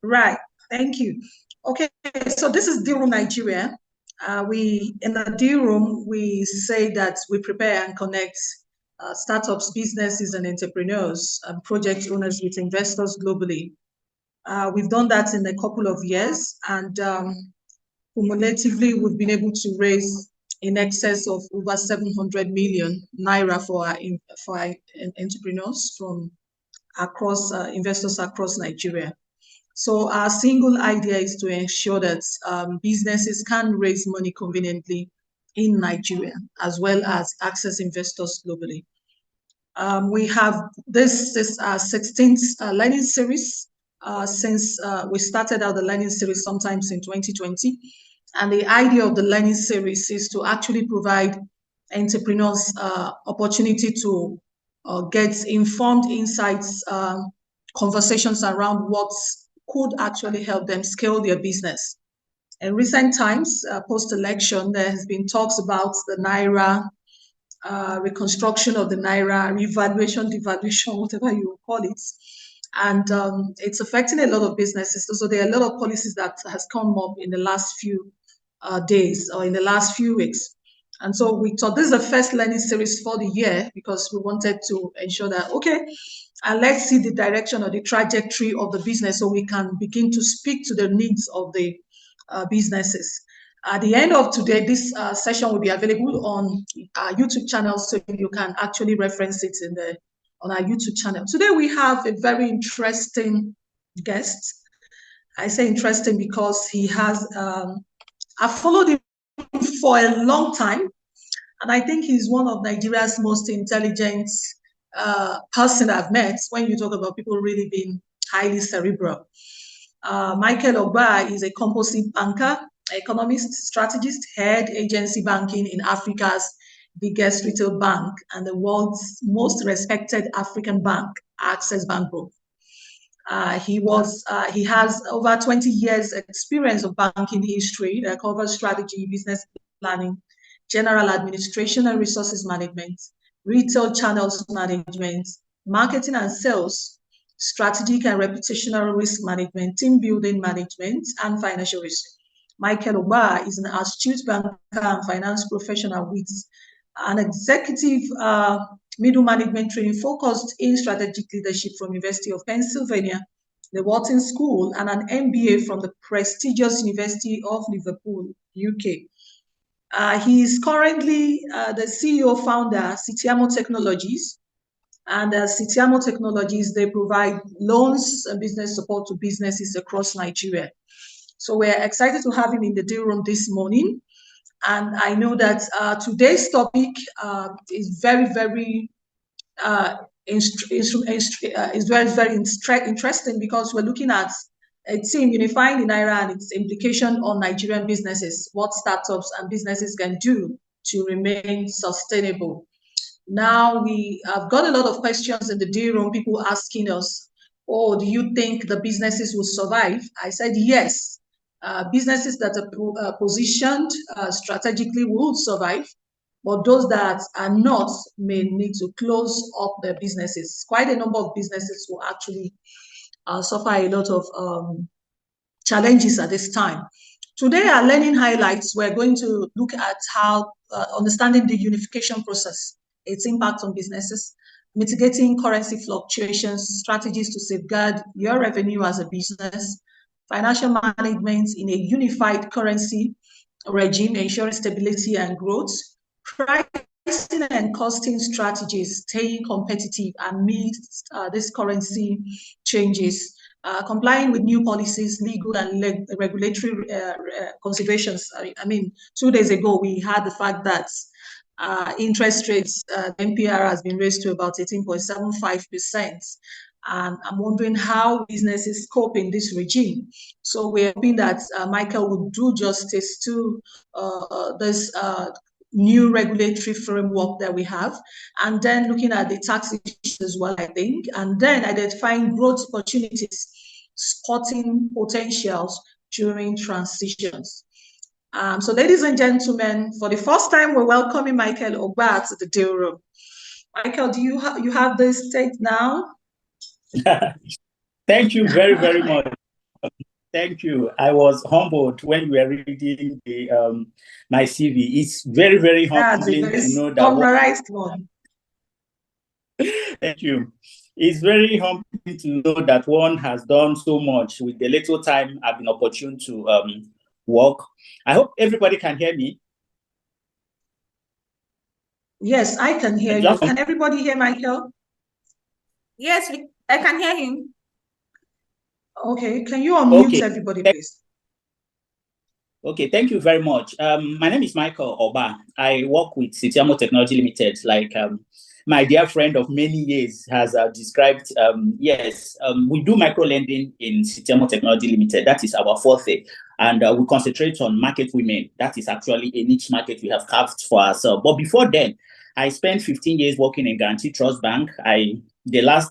Right. Thank you. Okay. So this is DEALROOM Nigeria. We in the DEALROOM we say that we prepare and connect startups, businesses, and entrepreneurs and project owners with investors globally. We've done that in a couple of years, and cumulatively we've been able to raise in excess of over 700 million naira for our entrepreneurs from across investors across Nigeria. So our single idea is to ensure that businesses can raise money conveniently in Nigeria, as well as access investors globally. We have this is our 16th learning series since we started out the learning series sometimes in 2020. And the idea of the learning series is to actually provide entrepreneurs opportunity to get informed insights, conversations around what could actually help them scale their business. In recent times, post-election, there has been talks about the Naira, reconstruction of the Naira, revaluation, devaluation, whatever you call it. And it's affecting a lot of businesses. So there are a lot of policies that has come up in the last few days or in the last few weeks. And so we thought this is the first learning series for the year because we wanted to ensure that, okay, and let's see the direction or the trajectory of the business so we can begin to speak to the needs of the businesses. At the end of today, this session will be available on our YouTube channel, so you can actually reference it on our YouTube channel. Today we have a very interesting guest. I say interesting because he has, I've followed him for a long time, and I think he's one of Nigeria's most intelligent person I've met when you talk about people really being highly cerebral. Michael Ogba is a composite banker, economist, strategist, head agency banking in Africa's biggest retail bank and the world's most respected African bank, Access Bank Group. He has over 20 years experience of banking history that covers strategy, business planning, general administration and resources management, retail channels management, marketing and sales, strategic and reputational risk management, team building management, and financial risk. Michael Ogba is an astute banker and finance professional with an executive middle management training focused in strategic leadership from University of Pennsylvania, the Wharton School, and an MBA from the prestigious University of Liverpool, UK. He is currently the CEO founder, Sitiamo Technologies. And Sitiamo Technologies, they provide loans and business support to businesses across Nigeria. So we're excited to have him in the DEALROOM this morning. And I know that today's topic is very, very interesting because we're looking at a team unifying the Naira and its implication on Nigerian businesses, what startups and businesses can do to remain sustainable. Now we have got a lot of questions in the DEALROOM, people asking us, oh, do you think the businesses will survive? I said yes. Businesses that are positioned strategically will survive, but those that are not may need to close up their businesses. Quite a number of businesses will actually suffer a lot of challenges at this time. Today, our learning highlights, we're going to look at how understanding the unification process, its impact on businesses, mitigating currency fluctuations, strategies to safeguard your revenue as a business, financial management in a unified currency regime, ensuring stability and growth, pricing and costing strategies, staying competitive amidst these currency changes, complying with new policies, legal and regulatory considerations. I mean, 2 days ago, we had the fact that interest rates, NPR has been raised to about 18.75%. And I'm wondering how businesses cope in this regime. So we're hoping that Michael would do justice to this new regulatory framework that we have, and then looking at the tax issues as well, I think, and then identifying growth opportunities, spotting potentials during transitions. So ladies and gentlemen, for the first time, we're welcoming Michael Ogba to the DEALROOM. Michael, do you have the stage now? Thank you very, very much. Thank you. I was humbled when you were reading my CV. It's very, very That's a humbling very to know that summarized one. thank you. It's very humbling to know that one has done so much with the little time I've been opportune to work. I hope everybody can hear me. Yes, I can hear you. Can everybody hear Michael? Yes, I can hear him. Okay, can you unmute everybody, please? Okay, thank you very much. My name is Michael Oba. I work with Sitiamo Technology Limited, like my dear friend of many years has described. Yes, we do micro lending in Sitiamo Technology Limited. That is our forte. And we concentrate on market women. That is actually a niche market we have carved for ourselves. But before then, I spent 15 years working in Guarantee Trust Bank. The last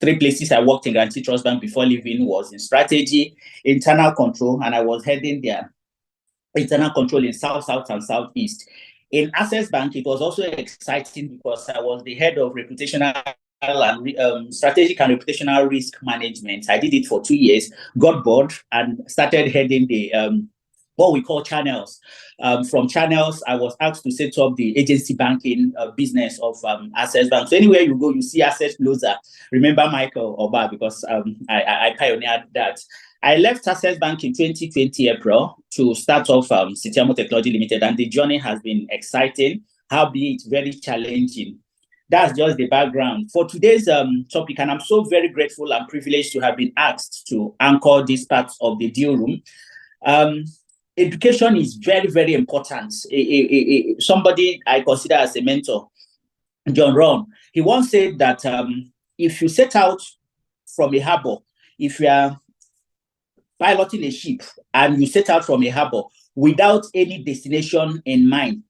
3 places I worked in Guarantee Trust Bank before leaving was in strategy, internal control, and I was heading their internal control in South, South, and Southeast. In Access Bank, it was also exciting because I was the head of reputational and strategic and reputational risk management. I did it for 2 years, got bored, and started heading the what we call channels. From channels, I was asked to set up the agency banking business of Access Bank. So anywhere you go, you see Access Closer. Remember Michael Oba, because I pioneered that. I left Access Bank in 2020 April to start off Sitiamo Technology Limited, and the journey has been exciting, albeit very challenging. That's just the background. For today's topic, and I'm so very grateful and privileged to have been asked to anchor this part of the deal room. Education is very, very important. Somebody I consider as a mentor, John Ron, he once said that if you set out from a harbor, if you are piloting a ship and you set out from a harbor without any destination in mind,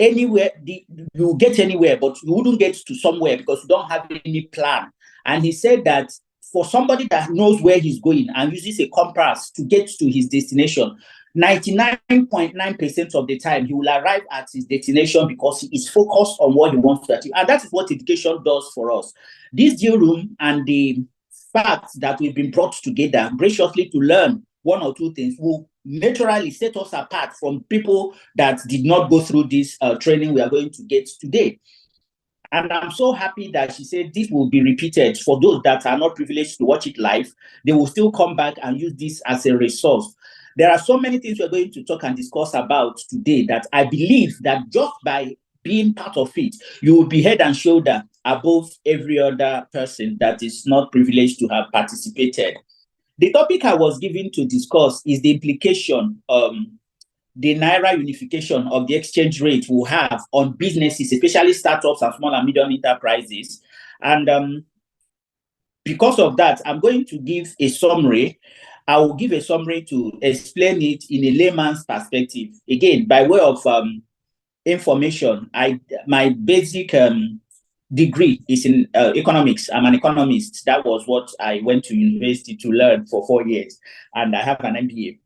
anywhere you get anywhere, but you wouldn't get to somewhere because you don't have any plan. And he said that for somebody that knows where he's going and uses a compass to get to his destination, 99.9% of the time he will arrive at his destination because he is focused on what he wants to achieve. And that is what education does for us. This deal room and the fact that we've been brought together graciously to learn one or two things will naturally set us apart from people that did not go through this training we are going to get today. And I'm so happy that she said this will be repeated for those that are not privileged to watch it live. They will still come back and use this as a resource. There are so many things we're going to talk and discuss about today that I believe that just by being part of it, you will be head and shoulder above every other person that is not privileged to have participated. The topic I was given to discuss is the implication the Naira unification of the exchange rate will have on businesses, especially startups and small and medium enterprises. And because of that, I'm going to give a summary. I will give a summary to explain it in a layman's perspective. Again, by way of information, my basic degree is in economics. I'm an economist. That was what I went to university to learn for 4 years. And I have an MBA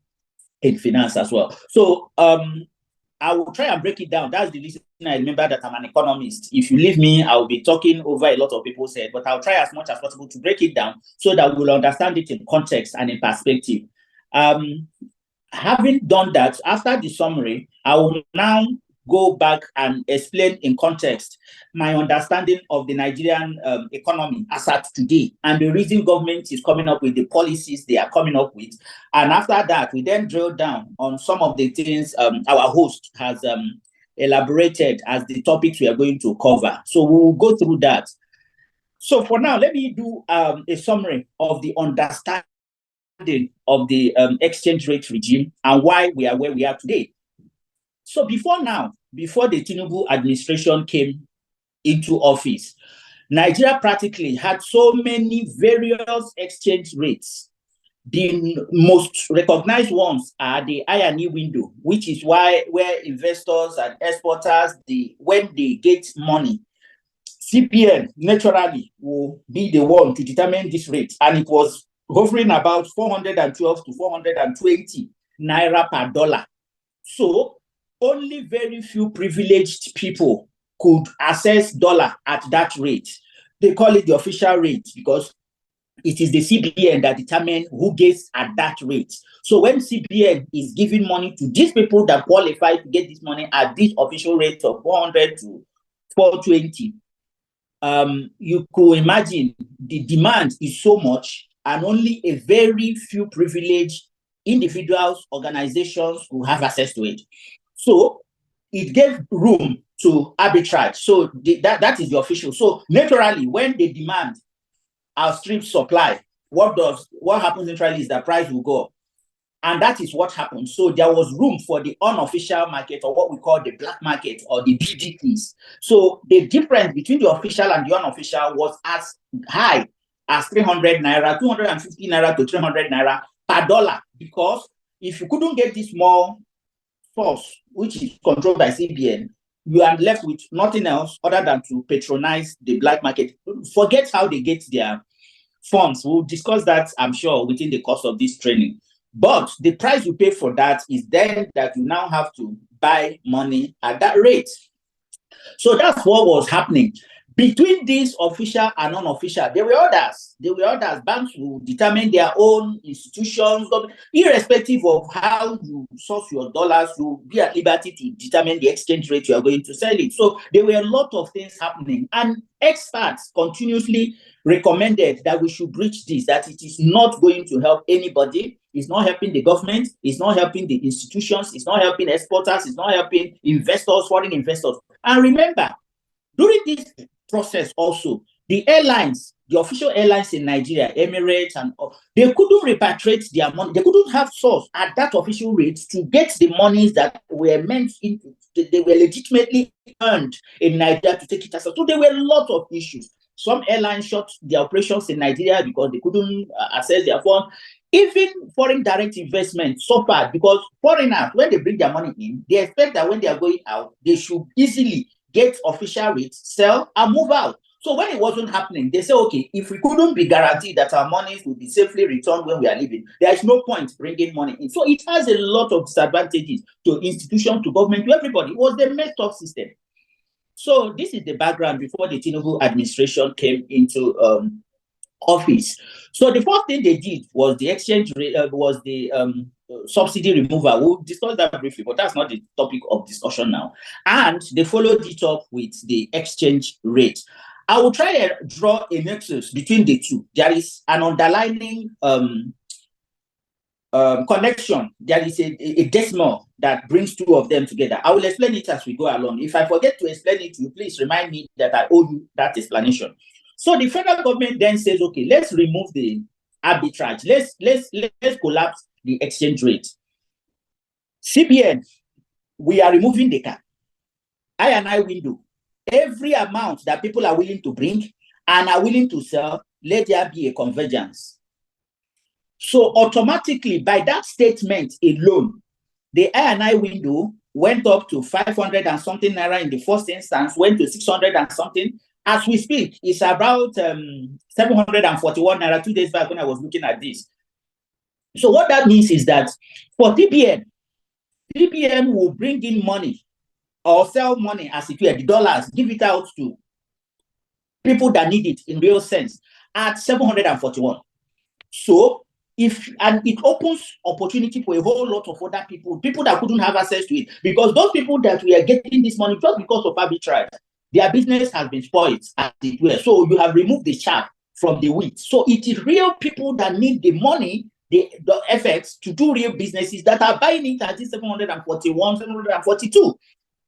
in finance as well. So I will try and break it down. That's the reason I remember that I'm an economist. If you leave me, I'll be talking over a lot of people's head, but I'll try as much as possible to break it down so that we'll understand it in context and in perspective. Having done that, after the summary, I will now go back and explain in context my understanding of the Nigerian economy as at today and the reason government is coming up with the policies they are coming up with. And after that, we then drill down on some of the things our host has elaborated as the topics we are going to cover. So we will go through that. So for now, let me do a summary of the understanding of the exchange rate regime and why we are where we are today. So before the Tinubu administration came into office, Nigeria practically had so many various exchange rates. The most recognized ones are the I&E window, which is where investors and exporters, when they get money, CPN naturally will be the one to determine this rate. And it was hovering about 412 to 420 Naira per dollar. So only very few privileged people could access dollar at that rate. They call it the official rate because it is the CBN that determines who gets at that rate. So when CBN is giving money to these people that qualify to get this money at this official rate of 400 to 420, you could imagine the demand is so much, and only a very few privileged individuals, organizations who have access to it. So it gave room to arbitrage. So that is the official. So naturally, when they demand outstrip supply, what happens naturally is the price will go up. And that is what happened. So there was room for the unofficial market, or what we call the black market, or the BDTs. So the difference between the official and the unofficial was as high as 300 Naira, 250 Naira to 300 Naira per dollar. Because if you couldn't get this more source, which is controlled by CBN, you are left with nothing else other than to patronize the black market. Forget how they get their funds. We'll discuss that, I'm sure, within the course of this training. But the price you pay for that is then that you now have to buy money at that rate. So that's what was happening. Between these official and unofficial, there were others. Banks will determine their own institutions, irrespective of how you source your dollars. You'll be at liberty to determine the exchange rate you are going to sell it. So there were a lot of things happening, and experts continuously recommended that we should breach this, that it is not going to help anybody. It's not helping the government. It's not helping the institutions. It's not helping exporters. It's not helping investors, foreign investors. And remember, during this process also, the airlines, the official airlines in Nigeria, Emirates, and they couldn't repatriate their money. They couldn't have source at that official rate to get the monies that were meant into, they were legitimately earned in Nigeria to take it as. So there were a lot of issues. Some airlines shut their operations in Nigeria because they couldn't access their funds. Even foreign direct investment suffered because foreigners, when they bring their money in, they expect that when they are going out, they should easily get official rates, sell, and move out. So when it wasn't happening, they say, okay, if we couldn't be guaranteed that our monies will be safely returned when we are leaving, there is no point bringing money in. So it has a lot of disadvantages to institutions, to government, to everybody. It was the messed up system. So this is the background before the Tinubu administration came into office. So the first thing they did was the exchange rate, was the subsidy removal. We'll discuss that briefly, but that's not the topic of discussion now. And they followed it up with the exchange rate. I will try to draw a nexus between the two. There is an underlying connection. There is a decimal that brings two of them together. I will explain it as we go along. If I forget to explain it to you, please remind me that I owe you that explanation. So the federal government then says, okay, let's remove the arbitrage. Let's collapse the exchange rate. CBN, we are removing the cap. I window. Every amount that people are willing to bring and are willing to sell, let there be a convergence. So automatically, by that statement alone, the I window went up to 500 and something Naira in the first instance, went to 600 and something. As we speak, it's about 741 Naira 2 days back when I was looking at this. So what that means is that for TBN will bring in money or sell money as it were, the dollars, give it out to people that need it in real sense at 741. So it opens opportunity for a whole lot of other people that couldn't have access to it, because those people that we are getting this money just because of arbitrage, their business has been spoiled as it were. So you have removed the chaff from the wheat. So it is real people that need the money, the effects to do real businesses that are buying it at 741, 742.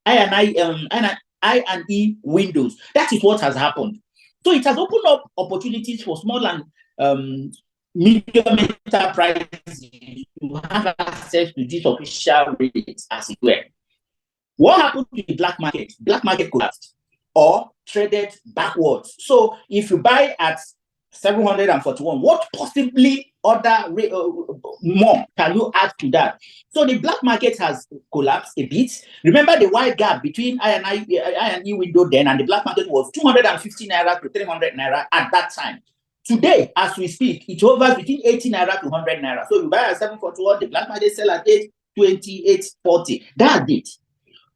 I&E windows. That is what has happened. So it has opened up opportunities for small and medium enterprises to have access to these official rates as it were. What happened to the black market? Black market collapsed or traded backwards. So if you buy at 741, what possibly other more can you add to that? So the black market has collapsed a bit. Remember the wide gap between I&E window then and the black market was 250 Naira to 300 Naira at that time. Today, as we speak, it hovers between 80 Naira to 100 Naira. So you buy at 741, the black market sell at 820, 840. That's it.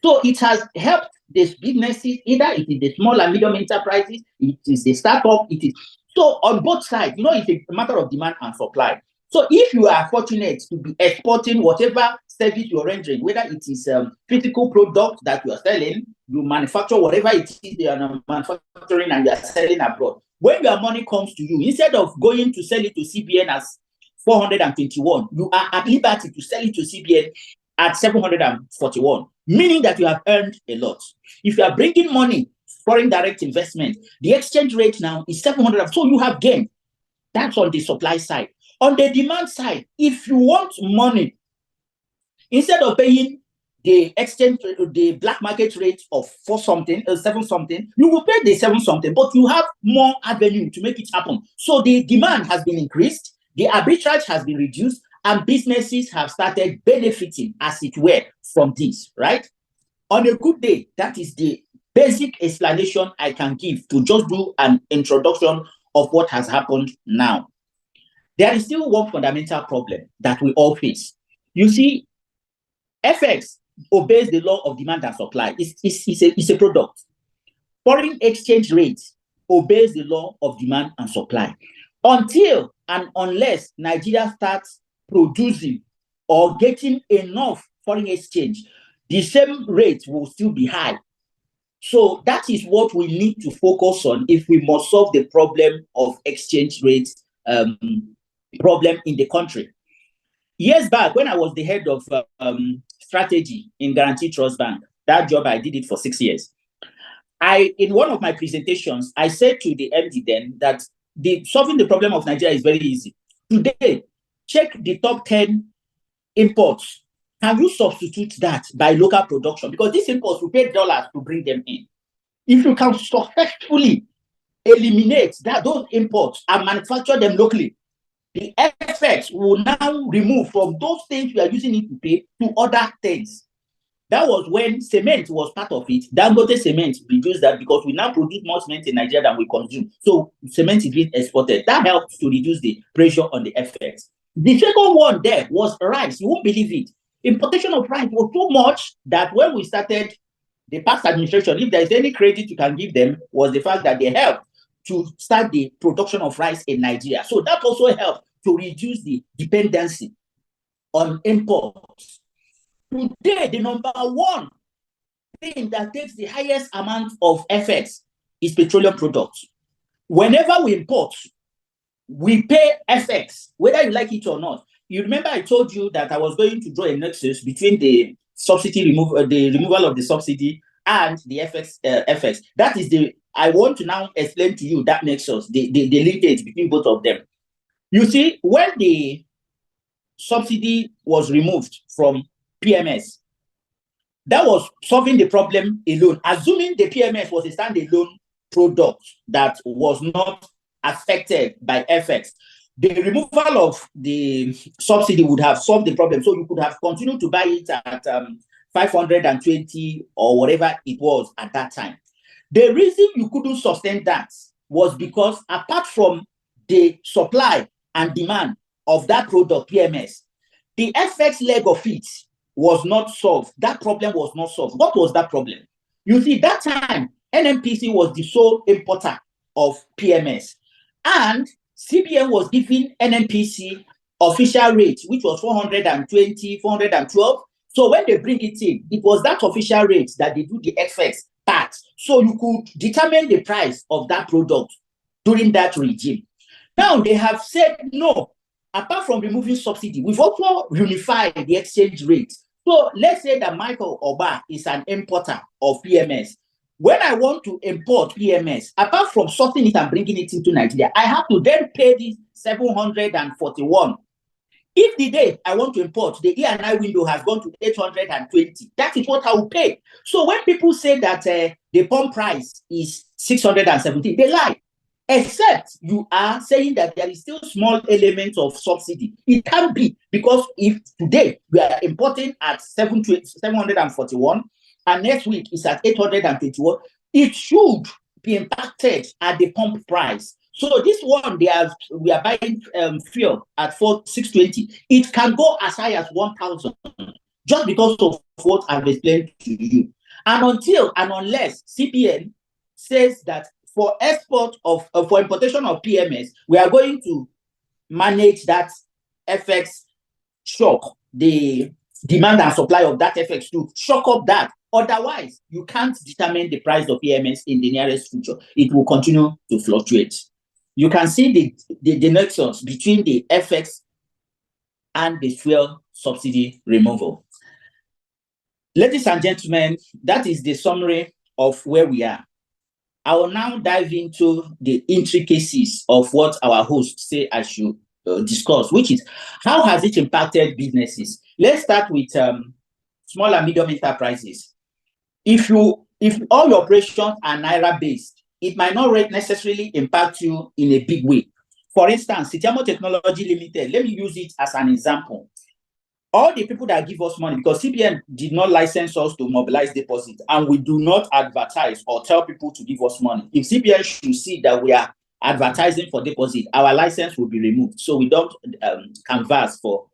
So it has helped these businesses, either it is the small and medium enterprises, it is the startup, it is. So on both sides, it's a matter of demand and supply. So if you are fortunate to be exporting whatever service you're rendering, whether it is physical product that you are selling, you manufacture whatever it is you are manufacturing and you are selling abroad. When your money comes to you, instead of going to sell it to CBN as 421, you are at liberty to sell it to CBN at 741, meaning that you have earned a lot. If you are bringing money, foreign direct investment, the exchange rate now is 700, so you have gained. That's on the supply side. On the demand side, if you want money, instead of paying the exchange, the black market rate of 4 something, 7 something, you will pay the 7 something, but you have more avenue to make it happen. So the demand has been increased, the arbitrage has been reduced, and businesses have started benefiting, as it were, from this, right? On a good day, that is the basic explanation I can give to just do an introduction of what has happened now. There is still one fundamental problem that we all face. You see, FX obeys the law of demand and supply. It's a product. Foreign exchange rate obeys the law of demand and supply. Until and unless Nigeria starts producing or getting enough foreign exchange, the same rate will still be high. So that is what we need to focus on if we must solve the problem of exchange rate problem in the country. Years back, when I was the head of strategy in Guarantee Trust Bank, that job I did it for 6 years. In one of my presentations, I said to the MD then that solving the problem of Nigeria is very easy. Today, check the top 10 imports. Can you substitute that by local production? Because these imports will pay dollars to bring them in. If you can successfully eliminate those imports and manufacture them locally, the FX will now remove from those things we are using it to pay to other things. That was when cement was part of it. Dangote cement reduced that because we now produce more cement in Nigeria than we consume. So cement is being exported. That helps to reduce the pressure on the FX. The second one there was rice. You won't believe it. Importation of rice was so much that when we started the past administration, if there is any credit you can give them, was the fact that they helped to start the production of rice in Nigeria. So that also helped to reduce the dependency on imports. Today, the number one thing that takes the highest amount of FX is petroleum products. Whenever we import, we pay FX, whether you like it or not. You remember I told you that I was going to draw a nexus between the removal of the subsidy and the FX. That is I want to now explain to you that nexus, the linkage between both of them. You see, when the subsidy was removed from PMS, that was solving the problem alone, assuming the PMS was a standalone product that was not affected by FX. The removal of the subsidy would have solved the problem. So you could have continued to buy it at 520 or whatever it was at that time. The reason you couldn't sustain that was because apart from the supply and demand of that product, PMS, the FX leg of it was not solved. That problem was not solved. What was that problem? You see, that time, NNPC was the sole importer of PMS. And CBN was giving NNPC official rate, which was 420, 412. So when they bring it in, it was that official rate that they do the FX part. So you could determine the price of that product during that regime. Now they have said no. Apart from removing subsidy, we've also unified the exchange rate. So let's say that Michael Oba is an importer of PMS. When I want to import PMS, apart from sorting it and bringing it into Nigeria, I have to then pay this 741. If the day I want to import, the E&I window has gone to 820. That is what I will pay. So when people say that the pump price is 617, they lie. Except you are saying that there is still small elements of subsidy. It can be, because if today we are importing at 741 and next week is at 821, it should be impacted at the pump price. So this one, we are buying fuel at 620. It can go as high as 1,000 just because of what I've explained to you. And until and unless CBN says that for export of for importation of PMS, we are going to manage that FX shock, the demand and supply of that FX to shock up that. Otherwise, you can't determine the price of PMS in the nearest future. It will continue to fluctuate. You can see the nexus between the FX and the fuel subsidy removal. Ladies and gentlemen, that is the summary of where we are. I will now dive into the intricacies of what our hosts say I should discuss, which is how has it impacted businesses? Let's start with small and medium enterprises. If all your operations are Naira based, it might not necessarily impact you in a big way. For instance, Sitiamo Technology Limited, let me use it as an example. All the people that give us money, because CBN did not license us to mobilize deposits, and we do not advertise or tell people to give us money. If CBN should see that we are advertising for deposit, our license will be removed. So we don't canvass for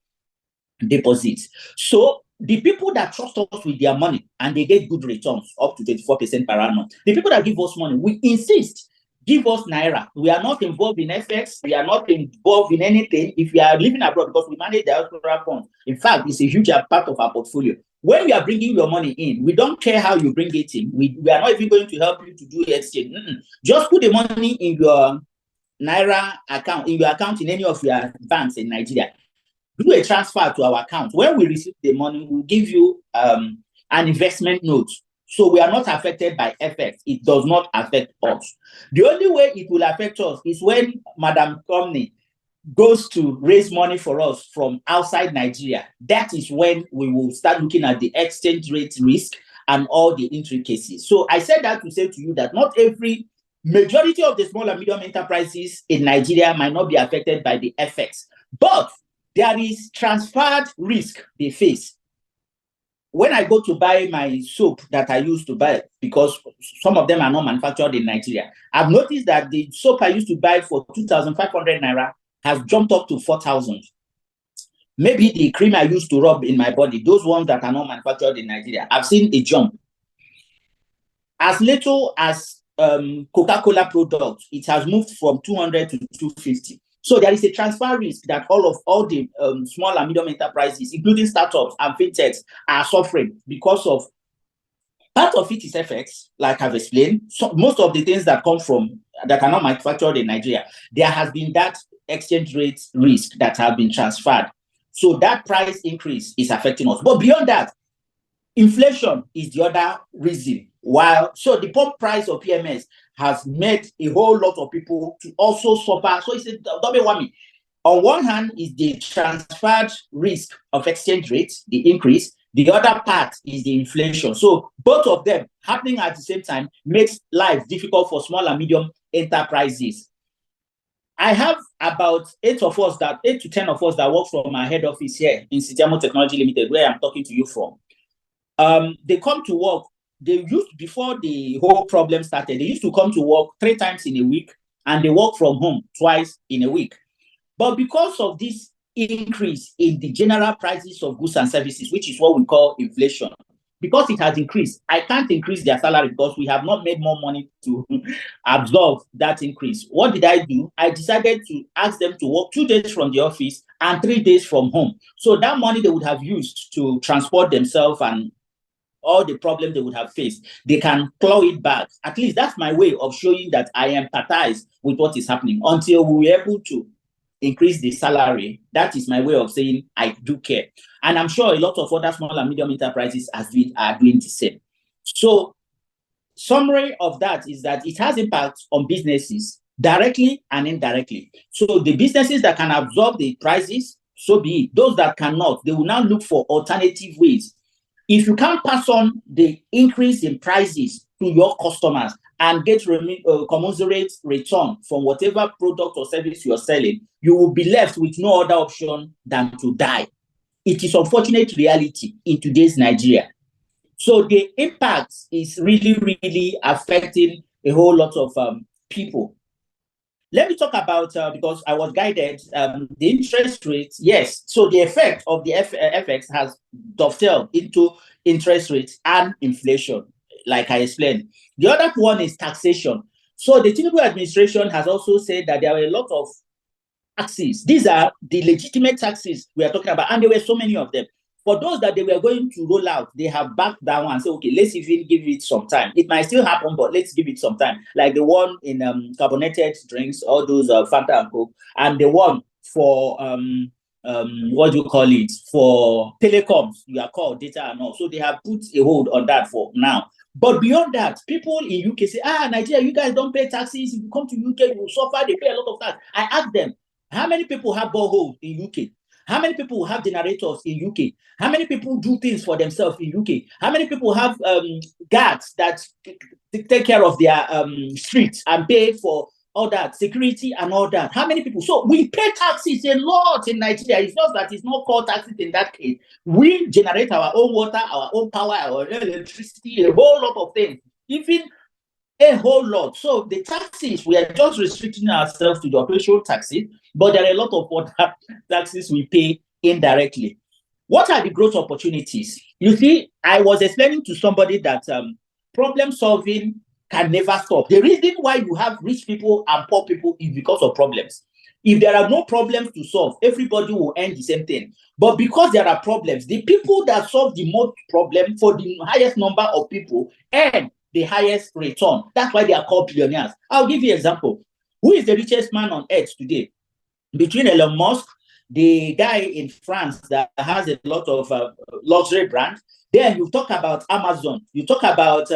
deposits. So the people that trust us with their money and they get good returns up to 24% per annum, the people that give us money, we insist, give us Naira. We are not involved in FX. We are not involved in anything. If we are living abroad, because we manage the diaspora funds, in fact, it's a huge part of our portfolio. When you are bringing your money in, we don't care how you bring it in. We are not even going to help you to do exchange. Just put the money in your Naira account, in your account in any of your banks in Nigeria. Do a transfer to our account. When we receive the money, we'll give you an investment note. So we are not affected by FX. It does not affect us. The only way it will affect us is when Madam Company goes to raise money for us from outside Nigeria. That is when we will start looking at the exchange rate risk and all the intricacies. So I said that to say to you that not every majority of the small and medium enterprises in Nigeria might not be affected by the FX, but there is transferred risk they face. When I go to buy my soap that I used to buy, because some of them are not manufactured in Nigeria, I've noticed that the soap I used to buy for 2,500 Naira has jumped up to 4,000. Maybe the cream I used to rub in my body, those ones that are not manufactured in Nigeria, I've seen a jump. As little as Coca-Cola products, it has moved from 200 to 250. So there is a transfer risk that all the small and medium enterprises, including startups and fintechs, are suffering because of. Part of it is FX, like I've explained. So most of the things that come from that are not manufactured in Nigeria, there has been that exchange rate risk that have been transferred. So that price increase is affecting us. But beyond that, inflation is the other reason. So the pump price of PMS has made a whole lot of people to also suffer. So it's a double whammy. On one hand is the transferred risk of exchange rates, the increase. The other part is the inflation. So both of them happening at the same time makes life difficult for small and medium enterprises. I have about 8 to 10 of us that work from our head office here in Sitiamo Technology Limited, where I'm talking to you from. They come to work. Before the whole problem started, they used to come to work 3 times in a week, and they work from home twice in a week. But because of this increase in the general prices of goods and services, which is what we call inflation, because it has increased, I can't increase their salary because we have not made more money to absorb that increase. What did I do? I decided to ask them to work 2 days from the office and 3 days from home. So that money they would have used to transport themselves and all the problems they would have faced, they can claw it back. At least that's my way of showing that I empathize with what is happening. Until we were able to increase the salary, that is my way of saying I do care. And I'm sure a lot of other small and medium enterprises are doing the same. So summary of that is that it has impact on businesses directly and indirectly. So the businesses that can absorb the prices, so be it. Those that cannot, they will now look for alternative ways. If you can't pass on the increase in prices to your customers and get commensurate return from whatever product or service you are selling, you will be left with no other option than to die. It is unfortunate reality in today's Nigeria. So the impact is really, really affecting a whole lot of people. Let me talk about, because I was guided, the interest rates. Yes, so the effect of the FX has dovetailed into interest rates and inflation, like I explained. The other one is taxation. So the Tinubu administration has also said that there were a lot of taxes. These are the legitimate taxes we are talking about, and there were so many of them. For those that they were going to roll out, they have backed down and said, okay, let's even give it some time. It might still happen, but let's give it some time. Like the one in carbonated drinks, all those Fanta and Coke, and the one for what do you call it? For telecoms, you are called data and all. So they have put a hold on that for now. But beyond that, people in UK say, Nigeria, you guys don't pay taxes. If you come to UK, you will suffer. They pay a lot of tax. I ask them, how many people have boreholes in UK? How many people have generators in UK? How many people do things for themselves in UK? How many people have guards that take care of their streets and pay for all that, security and all that? How many people? So we pay taxes a lot in Nigeria. It's just that it's not called taxes in that case. We generate our own water, our own power, our own electricity, a whole lot of things. Even a whole lot. So the taxes, we are just restricting ourselves to the operational taxes, but there are a lot of other taxes we pay indirectly. What are the growth opportunities? You see, I was explaining to somebody that problem solving can never stop. The reason why you have rich people and poor people is because of problems. If there are no problems to solve, everybody will earn the same thing. But because there are problems, the people that solve the most problem for the highest number of people earn the highest return. That's why they are called billionaires. I'll give you an example. Who is the richest man on earth today? Between Elon Musk, the guy in France that has a lot of luxury brands, then you talk about Amazon, you talk about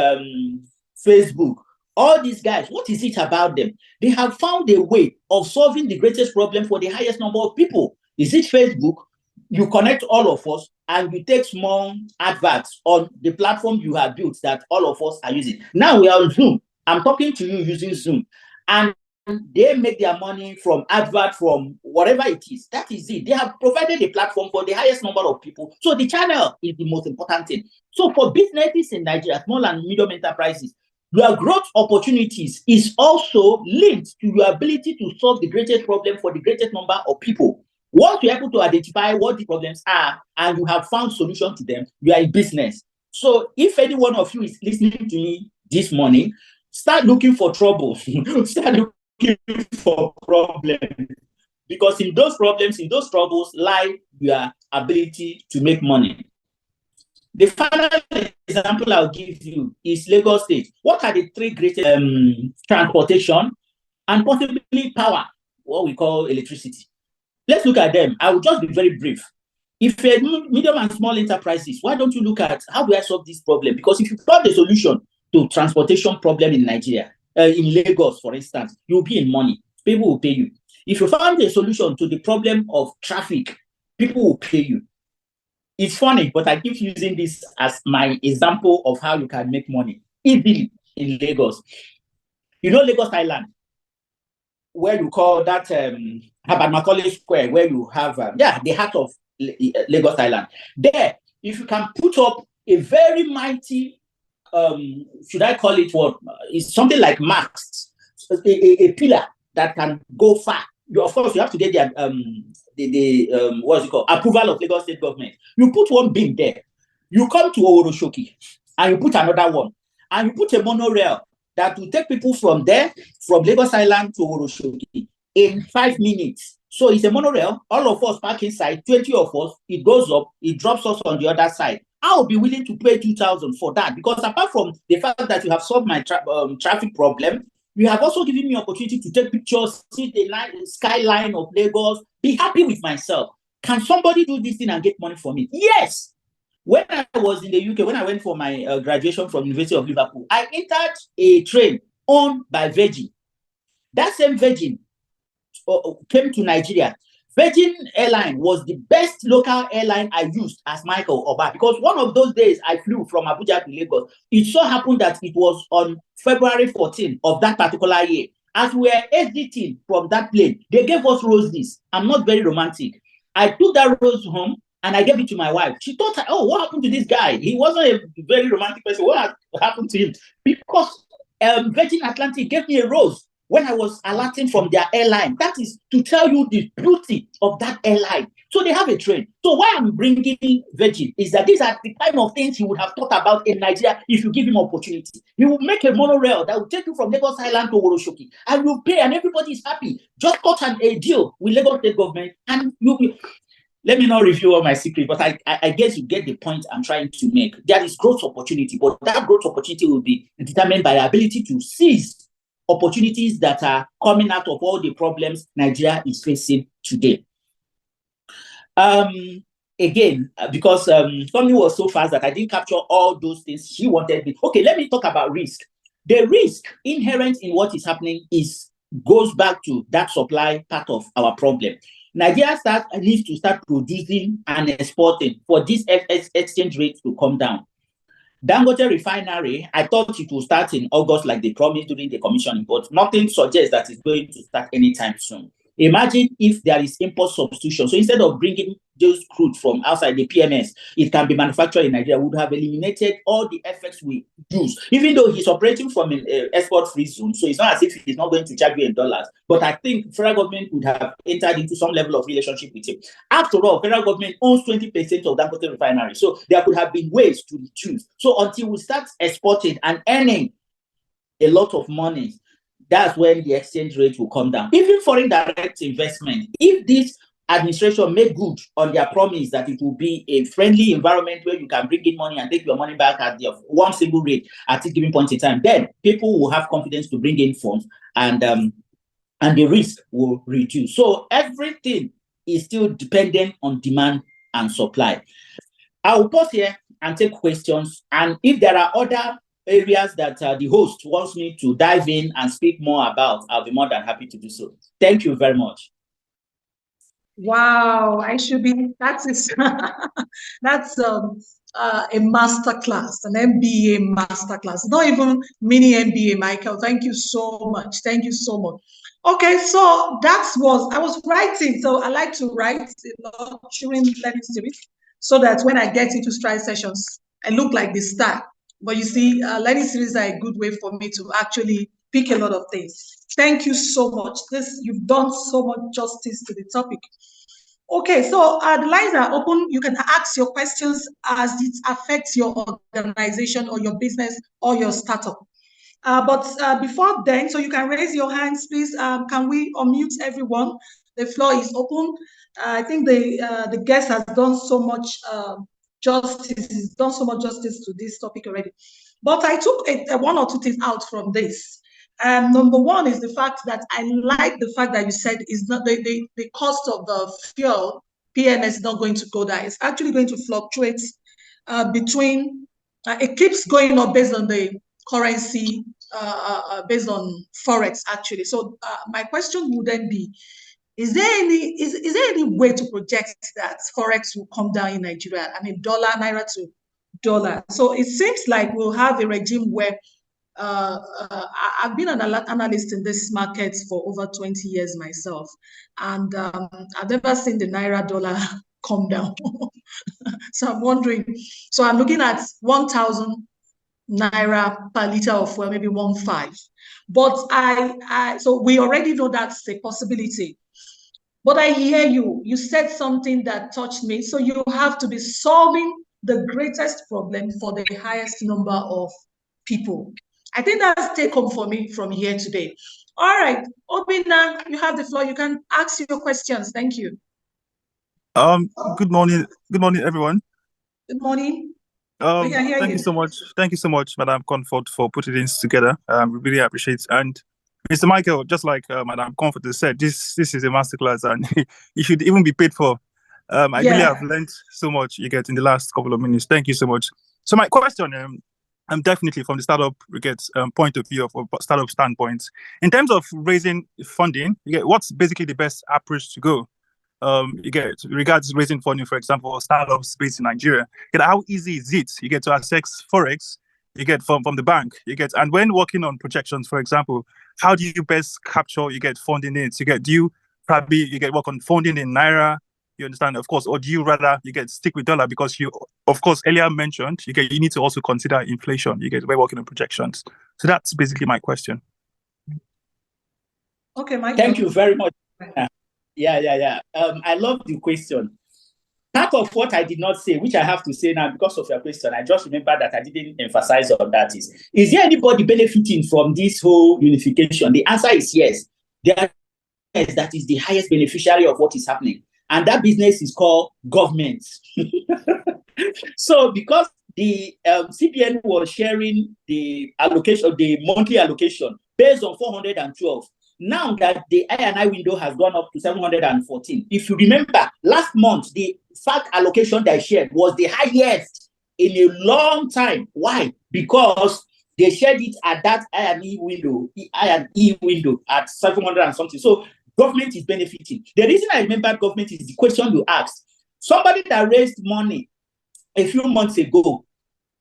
Facebook, all these guys, what is it about them? They have found a way of solving the greatest problem for the highest number of people. Is it Facebook? You connect all of us and you take small adverts on the platform you have built that all of us are using. Now we are on Zoom. I'm talking to you using Zoom. And they make their money from advert, from whatever it is. That is it. They have provided a platform for the highest number of people. So the channel is the most important thing. So for businesses in Nigeria, small and medium enterprises, your growth opportunities is also linked to your ability to solve the greatest problem for the greatest number of people. Once you're able to identify what the problems are and you have found solution to them, you are in business. So if any one of you is listening to me this morning, start looking for trouble. Start looking for problems. Because in those problems, in those troubles, lie your ability to make money. The final example I'll give you is Lagos State. What are the three greatest transportation and possibly power, what we call electricity? Let's look at them. I will just be very brief. If you're medium and small enterprises, why don't you look at how do I solve this problem? Because if you found a solution to transportation problem in Nigeria, in Lagos, for instance, you'll be in money. People will pay you. If you found a solution to the problem of traffic, people will pay you. It's funny, but I keep using this as my example of how you can make money easily in Lagos. You know Lagos Island, where you call that Herbert Macaulay Square, where you have, the heart of Lagos Island. There, if you can put up a very mighty, should I call it what? It's something like masts, a pillar that can go far. Of course, you have to get the what's it called? Approval of Lagos State government. You put one beam there. You come to Oroshoki and you put another one. And you put a monorail that will take people from there, from Lagos Island to Oroshoki in 5 minutes. So it's a monorail. All of us park inside, 20 of us. It goes up, it drops us on the other side. I'll be willing to pay 2,000 for that, because apart from the fact that you have solved my traffic problem, you have also given me opportunity to take pictures, see the skyline of Lagos, be happy with myself. Can somebody do this thing and get money for me? Yes. When I was in the UK, when I went for my graduation from University of Liverpool, I entered a train owned by Virgin. That same Virgin came to Nigeria. Virgin Airline was the best local airline I used as Michael Oba, because one of those days I flew from Abuja to Lagos. It so happened that it was on February 14th of that particular year. As we were exiting from that plane, they gave us roses. I'm not very romantic. I took that rose home and I gave it to my wife. She thought, oh, what happened to this guy? He wasn't a very romantic person. What happened to him? Because Virgin Atlantic gave me a rose when I was alerting from their airline. That is to tell you the beauty of that airline. So they have a train. So why I'm bringing Virgin is that these are the kind of things he would have thought about in Nigeria if you give him opportunity. He will make a monorail that will take you from Lagos Island to Oroshoki, and you pay, and everybody is happy. Just cut a deal with Lagos State government, and you will. Let me not reveal all my secret, but I guess you get the point I'm trying to make. There is growth opportunity, but that growth opportunity will be determined by our ability to seize opportunities that are coming out of all the problems Nigeria is facing today. Again, because Tommy was so fast that I didn't capture all those things he wanted me. Okay, let me talk about risk. The risk inherent in what is happening goes back to that supply part of our problem. Nigeria needs to start producing and exporting for this exchange rate to come down. Dangote refinery, I thought it will start in August like they promised during the commissioning, but nothing suggests that it's going to start anytime soon. Imagine if there is import substitution. So instead of bringing those crude from outside the PMS, it can be manufactured in Nigeria. Would have eliminated all the effects we use, even though he's operating from an export-free zone. So it's not as if he's not going to charge you in dollars. But I think federal government would have entered into some level of relationship with him. After all, federal government owns 20% of Dangote refinery. So there could have been ways to choose. So until we start exporting and earning a lot of money, that's when the exchange rate will come down. Even foreign direct investment, if this administration make good on their promise that it will be a friendly environment where you can bring in money and take your money back at the one single rate at a given point in time, then people will have confidence to bring in funds, and the risk will reduce. So everything is still dependent on demand and supply. I will pause here and take questions, and if there are other areas that the host wants me to dive in and speak more about, I'll be more than happy to do so. Thank you very much. Wow, that's a master class, an MBA master class, not even mini MBA, Michael. Thank you so much. Thank you so much. Okay, so I was writing. So I like to write a lot during learning series so that when I get into strike sessions, I look like the star. But you see, learning series are a good way for me to actually pick a lot of things. Thank you so much. You've done so much justice to the topic. Okay, so the lines are open. You can ask your questions as it affects your organization or your business or your startup. But before then, so you can raise your hands, please. Can we unmute everyone? The floor is open. I think the guest has done so much justice. He's done so much justice to this topic already. But I took one or two things out from this. Number one is the fact that I like the fact that you said is not the cost of the fuel PMS is not going to go down. It's actually going to fluctuate between. It keeps going up based on the currency, based on forex actually. So my question would then be: is there any way to project that forex will come down in Nigeria? I mean, naira to dollar. So it seems like we'll have a regime where I've been an analyst in this market for over 20 years myself, and I've never seen the naira dollar come down. So I'm wondering. So I'm looking at 1,000 naira per liter of fuel, maybe 1.5. But so we already know that's a possibility. But I hear you. You said something that touched me. So you have to be solving the greatest problem for the highest number of people. I think that's take home for me from here today. All right, Obina, you have the floor. You can ask your questions. Thank you. Good morning. Good morning, everyone. Good morning. We can hear thank you so much. Thank you so much, Madam Comfort, for putting this together. We really appreciate it. And Mr. Michael, just like Madam Comfort said, this is a masterclass, and you should even be paid for. I really have learned so much in the last couple of minutes. Thank you so much. So my question, I'm definitely from the startup point of view of startup standpoint. In terms of raising funding, what's basically the best approach to go? Regards raising funding, for example, for startups based in Nigeria. How easy is it? You get to access forex, you get from the bank, and when working on projections, for example, how do you best capture funding needs? Do you work on funding in Naira? You understand, of course, or do you rather stick with dollar because you, of course, earlier mentioned you need to also consider inflation. We're working on projections. So that's basically my question. Okay, Michael. Thank you very much. Yeah. I love the question. Part of what I did not say, which I have to say now because of your question, I just remember that I didn't emphasize on that is there anybody benefiting from this whole unification? The answer is yes. There is that is the highest beneficiary of what is happening. And that business is called government. So because the CBN was sharing the allocation, the monthly allocation based on 412, now that the I&I window has gone up to 714. If you remember, last month, the fact allocation they shared was the highest in a long time. Why? Because they shared it at that I&E window at 700 and something. So government is benefiting. The reason I remember government is the question you asked. Somebody that raised money a few months ago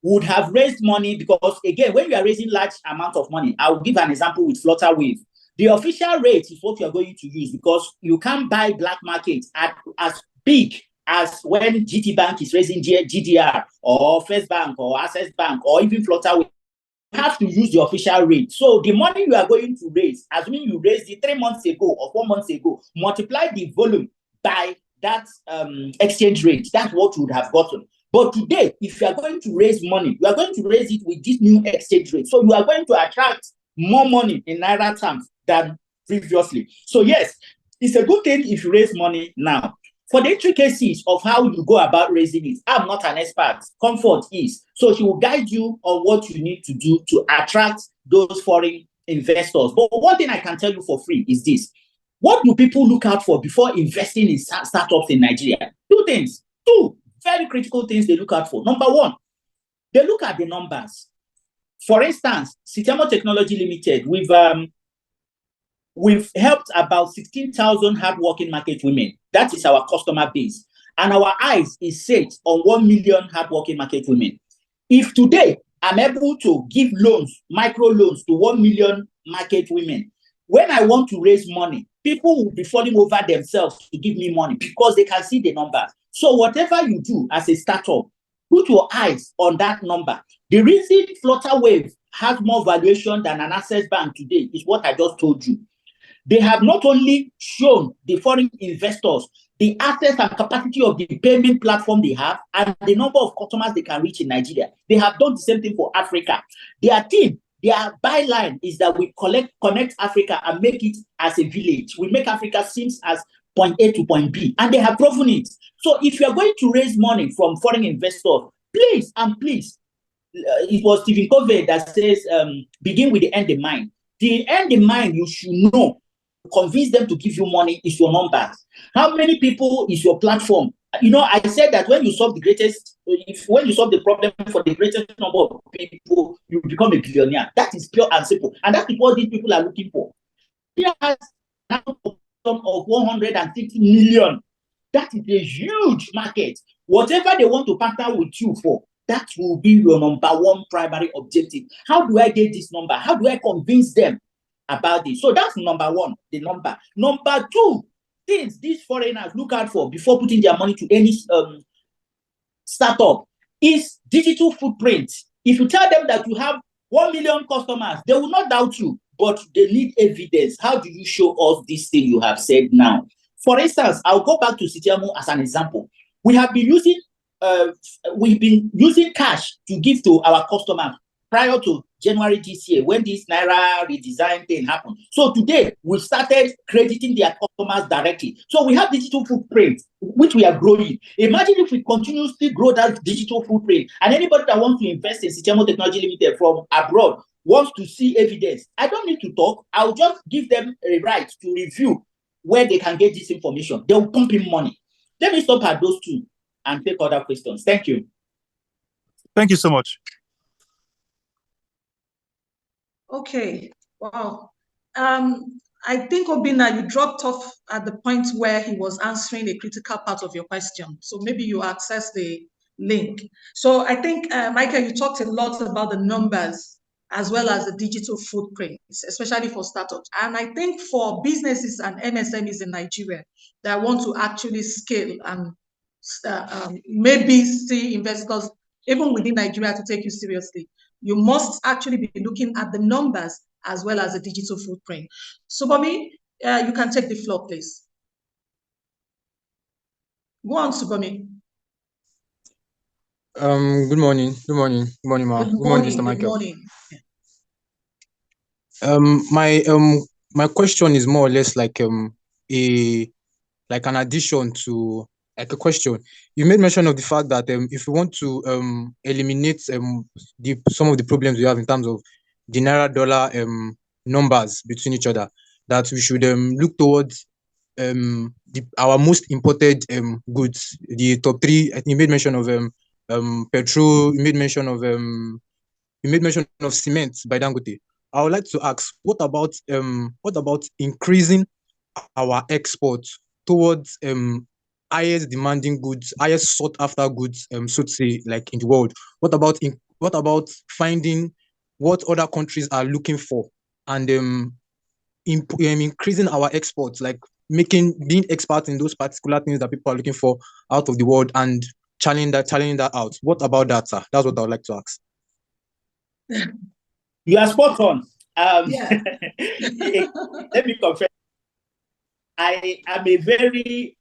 would have raised money because, again, when you are raising large amount of money, I will give an example with Flutterwave. The official rate is what you are going to use because you can't buy black market at as big as when GT Bank is raising GDR or First Bank or Access Bank or even Flutterwave. You have to use the official rate. So the money you are going to raise, assuming you raised it 3 months ago or 4 months ago, multiply the volume by that exchange rate. That's what you would have gotten. But today, if you are going to raise money, you are going to raise it with this new exchange rate. So you are going to attract more money in Naira terms than previously. So yes, it's a good thing if you raise money now. For the intricacies of how you go about raising it, I'm not an expert. Comfort is. So she will guide you on what you need to do to attract those foreign investors. But one thing I can tell you for free is this. What do people look out for before investing in startups in Nigeria? Two very critical things they look out for. Number one, they look at the numbers. For instance, Sitemo Technology Limited, we've helped about 16,000 hardworking market women. That is our customer base. And our eyes is set on 1 million hardworking market women. If today I'm able to give loans, micro loans to 1 million market women, when I want to raise money, people will be falling over themselves to give me money because they can see the numbers. So whatever you do as a startup, put your eyes on that number. The reason Flutterwave has more valuation than an Access Bank today is what I just told you. They have not only shown the foreign investors the access and capacity of the payment platform they have and the number of customers they can reach in Nigeria. They have done the same thing for Africa. Their team, their byline is that we connect Africa and make it as a village. We make Africa seems as point A to point B, and they have proven it. So if you are going to raise money from foreign investors, please, it was Stephen Covey that says, begin with the end in mind. The end in mind, you should know. Convince them to give you money is your numbers. How many people is your platform? You know, I said that when you solve the problem for the greatest number of people, you become a billionaire. That is pure and simple. And that's what these people are looking for. Here has an outcome of 150 million. That is a huge market. Whatever they want to partner with you for, that will be your number one primary objective. How do I get this number? How do I convince them about this? So that's number one, the number. Number two, things these foreigners look out for before putting their money to any startup is digital footprint. If you tell them that you have 1 million customers, they will not doubt you, but they need evidence. How do you show us this thing you have said now? For instance, I'll go back to Sitemo as an example. We've been using cash to give to our customers prior to January this year when this Naira redesign thing happened. So today we started crediting their customers directly. So we have digital footprint, which we are growing. Imagine if we continuously grow that digital footprint, and anybody that wants to invest in Sitemo Technology Limited from abroad wants to see evidence. I don't need to talk. I'll just give them a right to review where they can get this information. They will pump in money. Let me stop at those two and take other questions. Thank you. Thank you so much. Okay, wow. I think, Obina, you dropped off at the point where he was answering a critical part of your question. So maybe you access the link. So I think, Michael, you talked a lot about the numbers as well as the digital footprints, especially for startups. And I think for businesses and MSMEs in Nigeria that want to actually scale and maybe see investors, even within Nigeria, to take you seriously, you must actually be looking at the numbers as well as the digital footprint. So, Bobby, You can take the floor, please. Go on, Subomi. Good morning. Good morning. Good morning, ma. Good morning, Mr. Good Michael. morning. My question is more or less like a like an addition to like a question. You made mention of the fact that if we want to eliminate some of the problems we have in terms of the Naira dollar numbers between each other, that we should look towards our most imported goods, the top three. I think you made mention of petrol. You made mention of cement by Dangote. I would like to ask, what about increasing our exports towards highest demanding goods, highest sought after goods, so to say, like in the world? What about finding what other countries are looking for and increasing our exports, like being experts in those particular things that people are looking for out of the world and challenging that out? What about that, sir? That's what I would like to ask. You are spot on. Yeah. Let me confess. I am a very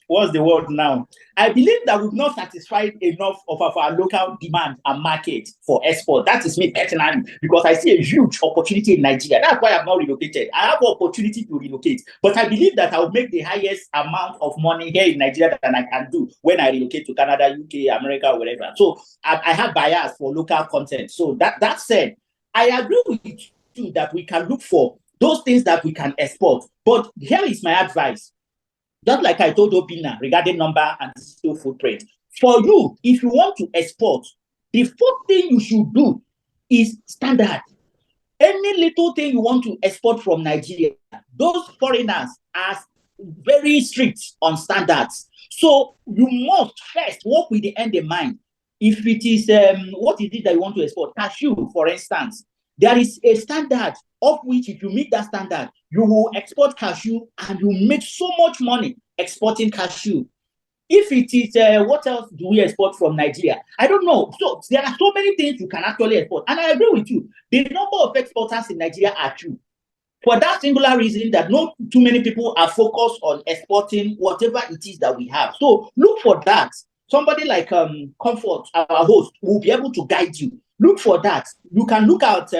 what's the word now? I believe that we've not satisfied enough of our local demand and market for export. That is me personally, because I see a huge opportunity in Nigeria. That's why I'm not relocated. I have an opportunity to relocate, but I believe that I will make the highest amount of money here in Nigeria than I can do when I relocate to Canada, UK, America, or whatever. So I have bias for local content. So that said, I agree with you that we can look for those things that we can export. But here is my advice. Just like I told Obina regarding number and digital footprint. For you, if you want to export, the first thing you should do is standard. Any little thing you want to export from Nigeria, those foreigners are very strict on standards. So you must first work with the end in mind. If it is, what is it that you want to export? Cashew, for instance. There is a standard of which, if you meet that standard, you will export cashew and you make so much money exporting cashew. If it is, what else do we export from Nigeria? I don't know. So there are so many things you can actually export. And I agree with you. The number of exporters in Nigeria are few. For that singular reason that not too many people are focused on exporting whatever it is that we have. So look for that. Somebody like Comfort, our host, will be able to guide you. Look for that. You can look at,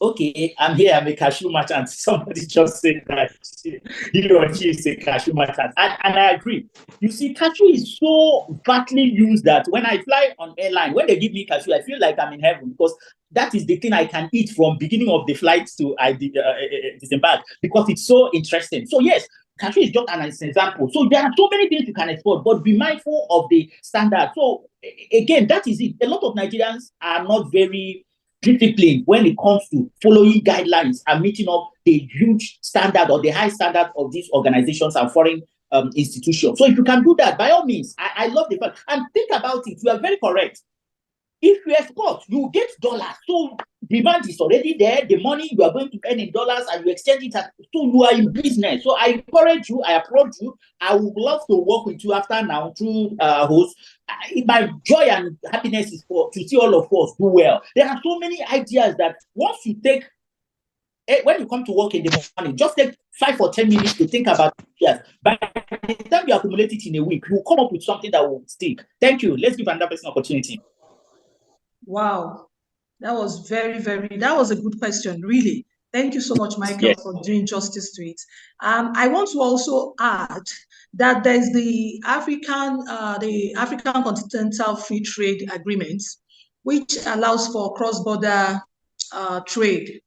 okay, I'm here, I'm a cashew merchant. Somebody just said that he or she is a cashew merchant. And I agree. You see, cashew is so vastly used that when I fly on airline, when they give me cashew, I feel like I'm in heaven, because that is the thing I can eat from beginning of the flight to disembark, because it's so interesting. So yes, cashew is just an example. So there are so many things you can export, but be mindful of the standard. So again, that is it. A lot of Nigerians are not very disciplined when it comes to following guidelines and meeting up the huge standard or the high standard of these organizations and foreign institutions. So if you can do that, by all means, I love the fact. And think about it, you are very correct. If you export, you get dollars. So demand is already there. The money you are going to earn in dollars and you exchange it. So you are in business. So I encourage you, I applaud you. I would love to work with you after now through host. My joy and happiness is to see all of us do well. There are so many ideas that once you take, when you come to work in the morning, just take 5 or 10 minutes to think about it. By the time you accumulate it in a week, you will come up with something that will stick. Thank you. Let's give another person an opportunity. Wow, that was that was a good question, really. Thank you so much, Michael, for doing justice to it. I want to also add that there's the African Continental Free Trade Agreement, which allows for cross-border trade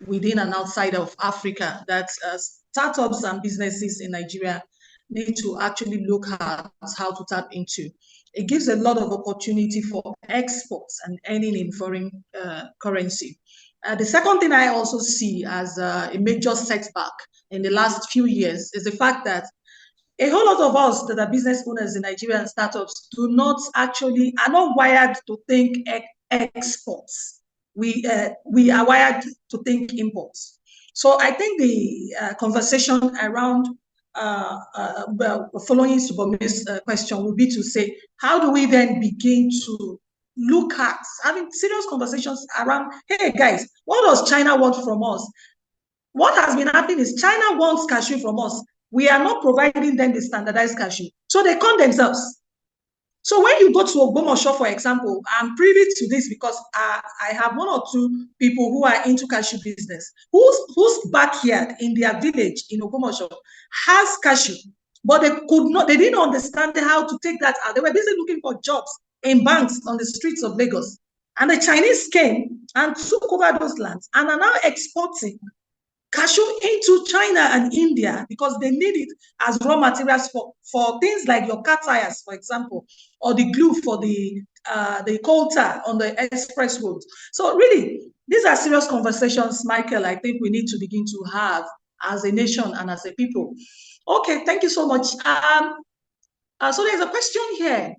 within and outside of Africa, that startups and businesses in Nigeria need to actually look at how to tap into. It gives a lot of opportunity for exports and earning in foreign currency. The second thing I also see as a major setback in the last few years is the fact that a whole lot of us that are business owners in Nigeria and startups are not wired to think exports. We are wired to think imports. So I think the conversation around following Subomi's question would be to say, how do we then begin to look at having serious conversations around, hey guys, what does China want from us? what has been happening is China wants cashew from us. We are not providing them the standardized cashew. So they con themselves. So when you go to Ogbomoso, for example, I'm privy to this because I have one or two people who are into cashew business, whose backyard in their village in Ogbomoso has cashew, but they didn't understand how to take that out. They were busy looking for jobs in banks on the streets of Lagos. And the Chinese came and took over those lands and are now exporting cashew into China and India because they need it as raw materials for things like your car tires, for example, or the glue for the coal tar on the express roads. So really, these are serious conversations, Michael, I think we need to begin to have as a nation and as a people. Okay, thank you so much. So there's a question here.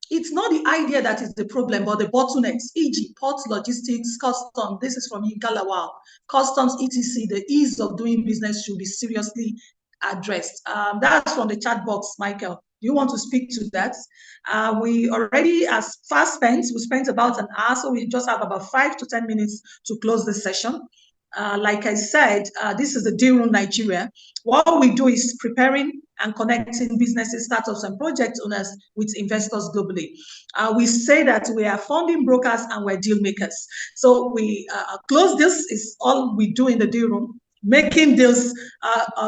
It's not the idea that is the problem, but the bottlenecks, e.g., port logistics, customs. This is from Igalawal. Customs, etc. The ease of doing business should be seriously addressed. That's from the chat box, Michael. Do you want to speak to that? We already, as fast spent, we spent about an hour, so we just have about 5 to 10 minutes to close the session. Like I said, this is the DEALROOM Nigeria. What we do is preparing and connecting businesses, startups, and project owners with investors globally. We say that we are funding brokers and we're deal makers. So we close this is all we do in the DEALROOM, making deals,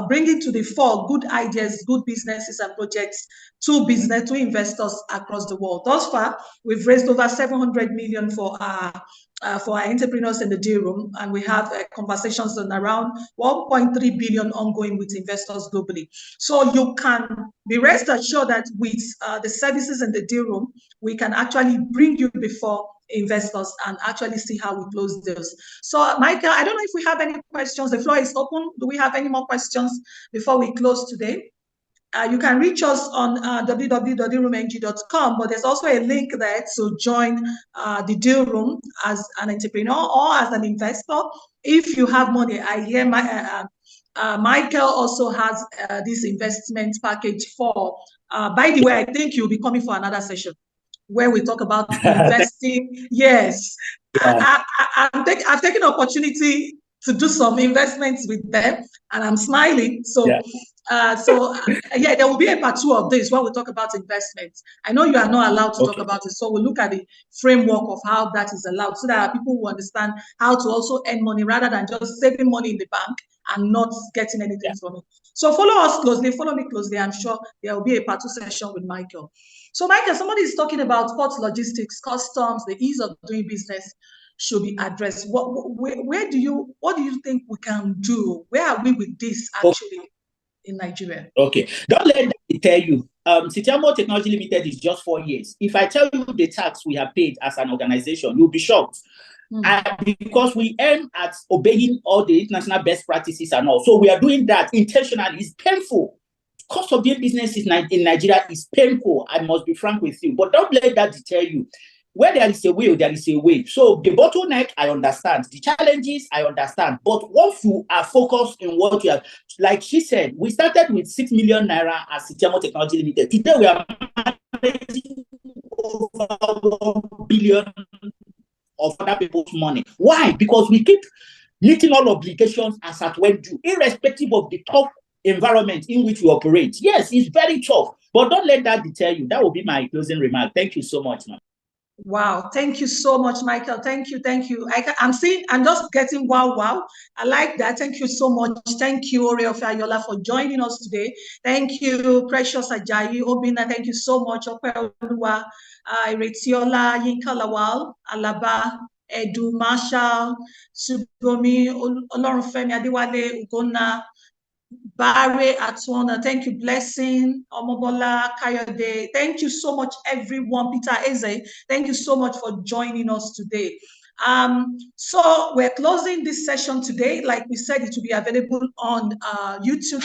bringing to the fore good ideas, good businesses and projects to investors across the world. Thus far, we've raised over 700 million for our entrepreneurs in the DEALROOM, and we have conversations on around 1.3 billion ongoing with investors globally. So you can be rest assured that with the services in the DEALROOM, we can actually bring you before investors and actually see how we close deals. So, Michael, I don't know if we have any questions. The floor is open. Do we have any more questions before we close today? You can reach us on www.dealroomng.com, but there's also a link there to join the DEALROOM as an entrepreneur or as an investor. If you have money, I hear Michael also has this investment package for. By the way, I think you'll be coming for another session where we talk about investing. Yes, yeah. I've taken the opportunity to do some investments with them, and I'm smiling. So. Yeah. Yeah, there will be a part 2 of this where we talk about investments. I know you are not allowed to talk about it, so we'll look at the framework of how that is allowed so that people will understand how to also earn money rather than just saving money in the bank and not getting anything from it. So follow us closely, follow me closely. I'm sure there will be a part 2 session with Michael. So Michael, somebody is talking about port logistics, customs, the ease of doing business should be addressed. What do you think we can do? Where are we with this actually? In Nigeria. Okay, don't let me tell you. Sitiamo Technology Limited is just 4 years. If I tell you the tax we have paid as an organization, you'll be shocked. Because we aim at obeying all the international best practices and all. So we are doing that intentionally. It's painful. Cost of doing business in Nigeria is painful. I must be frank with you. But don't let that deter you. Where there is a will, there is a way. So the bottleneck, I understand. The challenges, I understand. But once you are focused in what you have, like she said, we started with 6 million Naira as Sitiamo Technology Limited. Today we are managing over 1 billion of other people's money. Why? Because we keep meeting all obligations as at when due, irrespective of the tough environment in which we operate. Yes, it's very tough, but don't let that deter you. That will be my closing remark. Thank you so much, man. Wow, thank you so much, Michael. Thank you. I'm just getting wow. I like that. Thank you so much. Thank you, Oreo Fayola, for joining us today. Thank you, Precious Ajayi, Obina. Thank you so much, Opeoluwa, Iretiola, Yinka Lawal, Alaba, Edu, Marshall, Subomi, Olorunfemi, Adewale, Ugonna, Barre Atwana, thank you, Blessing, Omobola, Kayode, thank you so much, everyone. Peter Eze, thank you so much for joining us today. So we're closing this session today. Like we said, it will be available on YouTube.